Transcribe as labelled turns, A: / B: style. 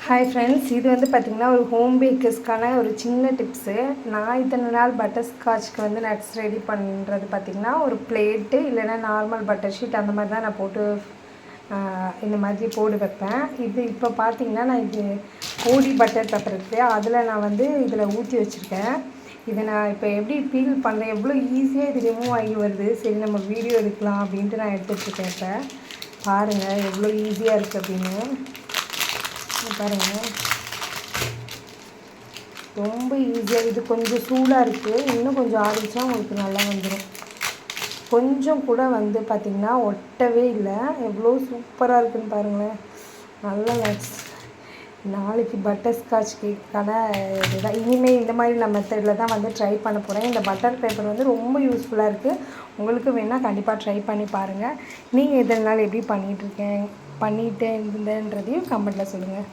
A: Hi friends, இது வந்து பார்த்திங்கன்னா ஒரு ஹோம் பேக்கர்ஸ்க்கான ஒரு சின்ன டிப்ஸு. நான் இத்தனை நாள் பட்டர் ஸ்காட்ச்க்கு வந்து நட்ஸ் ரெடி பண்ணுறது பார்த்திங்கன்னா ஒரு பிளேட்டு இல்லைன்னா நார்மல் பட்டர் ஷீட் அந்த மாதிரி தான் நான் போட்டு இந்த மாதிரி போட்டு வைப்பேன். இது இப்போ பார்த்திங்கன்னா நான் இது ஓடி பட்டர் பெப்பர் இருக்குது, அதில் நான் வந்து இதில் ஊற்றி வச்சுருக்கேன். இதை நான் இப்போ எப்படி பீல் பண்ணுறேன், எவ்வளோ ஈஸியாக இது ரிமூவ் ஆகி வருது. சரி நம்ம வீடியோ எடுக்கலாம் அப்படின்ட்டு நான் எடுத்துகிட்ருக்கேன். இப்போ பாருங்கள் எவ்வளோ ஈஸியாக இருக்குது அப்படின்னு பாருங்கள். ரொம்ப ஈஸியாக, இது கொஞ்சம் சூடாக இருக்குது, இன்னும் கொஞ்சம் ஆறிச்சா உங்களுக்கு நல்லா வந்துடும். கொஞ்சம் கூட வந்து பார்த்திங்கன்னா ஒட்டவே இல்லை. எவ்வளோ சூப்பராக இருக்குதுன்னு பாருங்களேன். நல்ல நட்ஸ். நாளைக்கு பட்டர் ஸ்காட்ச் கேக்கான இதுதான். இனிமேல் இந்த மாதிரி நான் மெத்தடில் தான் வந்து ட்ரை பண்ண போகிறேன். இந்த பட்டர் பேப்பர் வந்து ரொம்ப யூஸ்ஃபுல்லாக இருக்குது. உங்களுக்கு வேணால் கண்டிப்பாக ட்ரை பண்ணி பாருங்கள். நீங்கள் இதனால் எப்படி பண்ணிகிட்டு இருந்தேன்றதையும் கமெண்ட்டில் சொல்லுங்கள்.